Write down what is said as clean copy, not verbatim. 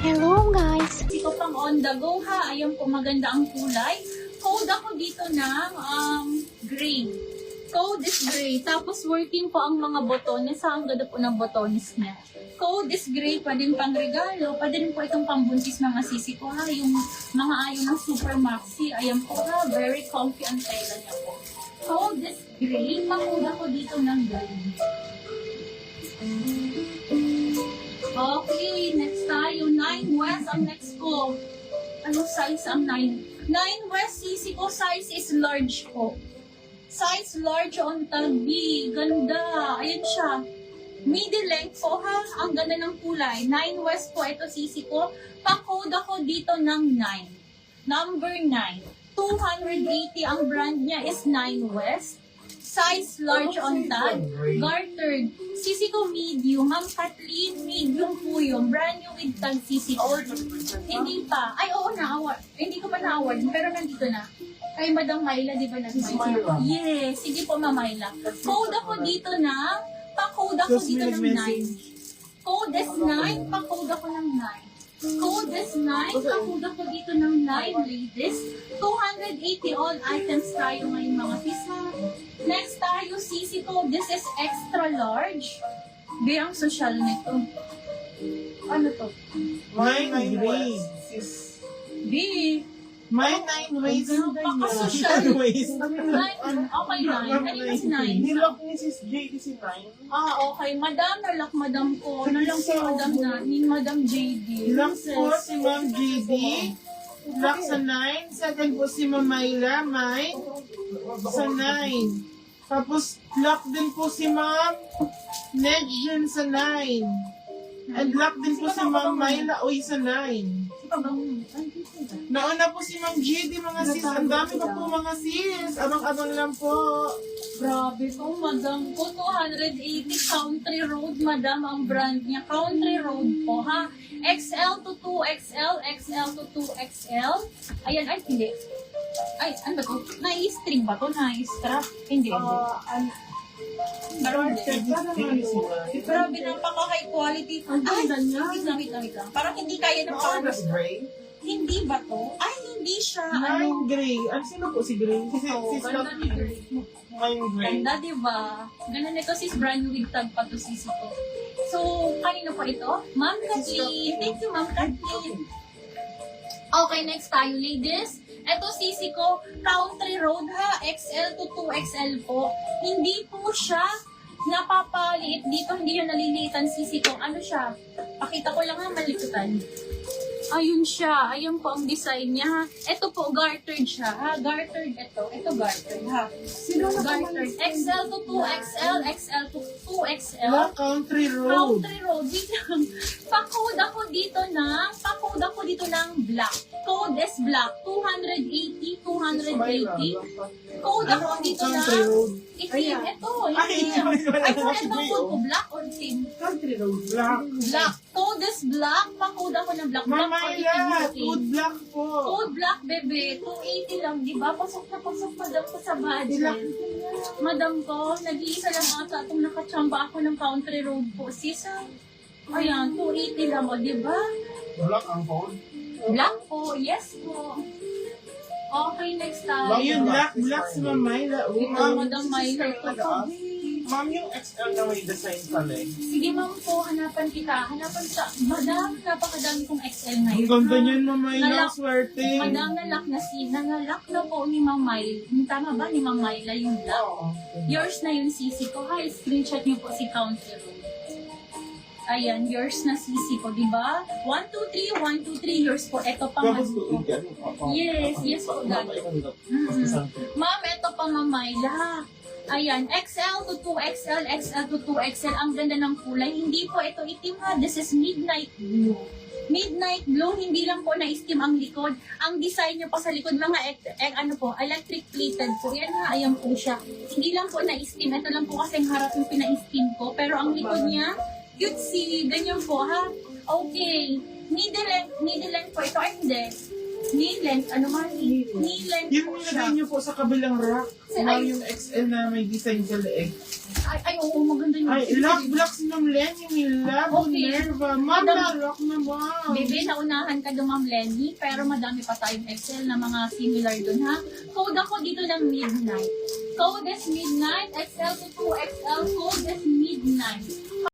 Hello guys! Ito pang on the go ha. Ayan po, maganda ang kulay. Code ako dito ng gray. Code is gray. Tapos working po ang mga botones. Ang ganda po ng botones niya. Code is gray. Pwede pang regalo. Pwede rin po itong pambuntis mga sisi ko ha. Yung mga ayaw ng super maxi. Ayan po ha. Very comfy ang tela niya po. Code is gray. Pang-code ako dito ng gray. Okay, next tayo. 9 West ang next ko. Ano size ang 9? 9 West sisi ko, size is large po. Size large on tabi. Ganda. Ayan siya. Middle length po ha. Ang ganda ng kulay. 9 West po ito sisi ko. Pa-code ako dito ng 9. Number 9. 280 ang brand niya is 9 West. Size large on tag, gartered. Sisi ko medium. Ma'am Kathleen, medium po yun. Brand new with tag sisi ko. Hindi pa. Ay, oo na. Award. Hindi ko pa na-award. Pero nandito na. Kay Madam Myla, di ba nag-Myla? Yes. Sige po, Ma'am Myla. Code ako dito na. Pa-code ako dito ng 9. Code is 9. Pa-code ako ng 9. Code is 9. Pa-code ako dito ng 9, ladies. 280 all items tayo ngayon mga pisa. Next tayo, sisi ko. This is extra large. Di ang social nito. Ano to? Mine waist. Di. Mine 9 waist. Paka-social. Waist. Okay, 9. Kanina si 9. Nilok ni Sis J kasi 9. Okay. Madam, nalak madam ko. Nalang si madam na. Ni Madam JD. Lock po si Ma'am JD. Lock sa 9. Second po si Ma'am Myla. Mine. Sa 9. Tapos, lock din po si Ma'am Nedjen sa 9. And lock din po si Ma'am Myla Oy sa 9. Nauna po si Ma'am JD mga sis. Ang dami pa po mga sis. Abang-abang lang po. Grabe to, madam ko. 280 Country Road, madam, ang brand niya. Country Road po, ha? XL to 2XL, XL to 2XL. Ayan, ay, hindi. Ay, ano ba to? Nai-string ba to? Nai-strap? Hindi, hindi. Grabe, napaka-high quality. Ay, wait lang. Parang hindi kaya ng power. Gray? Hindi ba to? Ay, hindi siya. Mine gray. Ano sino po si Gray? Si Ganda ni Gray. Mine gray. Ganda, diba? Ganda nito sis brand with tag pa to sisi ko. So, kanino pa ito? Ma'am Kathleen. Thank you, Ma'am Kathleen. Okay, next tayo, ladies. Ito sisi ko, Country Road ha. XL to 2XL po. Hindi po siya napapaliit dito. Hindi yun naliliitan sisi ko. Ano siya? Pakita ko lang ha, malikutan. Ayun siya. Ayun po ang design niya ha. Ito po, gartered siya ha. Gartered ito. Ito gartered ha. Gartered. XL to 2XL, XL to 2XL. Country Road. Country Road. Wait lang. Pa-code ako dito ng black. Code is black. 280. Code ako dito ng itim. Ito. Itim. Ay, ito po. Black or itim? Country Road. Black. Black. Code is black. Pa-code ako ng black. Black or itim. Mamaya, Okay. food black po. Code black, bebe. 280 lang, di ba? Pasok na pasok, madam ko sa budget. Madam ko, nag-iisa lang ata itong nakachamba ako ng Country Road po. Sisa, ayan, 280 lang, o, di ba? Black ang phone? Black po, yes po. Okay, next time. Ayun, black si Ma'am Myla. Ito, Madam Myla. Ma'am, yung XL na may design pala eh. Sige, ma'am po, hanapan kita. Hanapan sa, madam, napakadami kong XL Ang ngayon. ganda niyan, Ma'am Myla. Nalak- Swerte. Madam, nangalak na po ni Ma'am Myla. Tama ba ni Ma'am Myla yung black? Yours na yung sisi ko. Ha, screenshot niyo po si Country Road. Ayan, yours na sisi ko, di ba? 1, 2, 3, 1, 2, 3, yours po. Ito pa man po. Yes po, God. Ma'am, ito pa Mamayla. Ayan, XL to 2XL, XL to 2XL. Ang ganda ng kulay. Hindi po ito itim ha. This is midnight blue. Midnight blue, hindi lang po na-steam ang likod. Ang design niya po sa likod, mga ano po, electric plated po. Yan ha, ayan po siya. Hindi lang po na-steam. Ito lang po kasi ang harap yung pina-steam ko. Pero ang likod niya, cutesy. Ganyan po ha. Okay. Needle length po ito. Ay, hindi. Knee length, ano man, knee length Yung po siya. nilagay niyo po sa kabilang rack. Ay. Yung XL na may design sa leeg. Ay, oo, maganda yun. Ay, lock blocks ng Lenny, nila. Okay. Nerva. Ma'am, na-lock na ma'am. Baby, naunahan ka doon, Ma'am Lenny, pero madami pa tayong Excel na mga similar doon, ha? Code ako dito ng midnight. Code is midnight, XL to 2XL, code is midnight.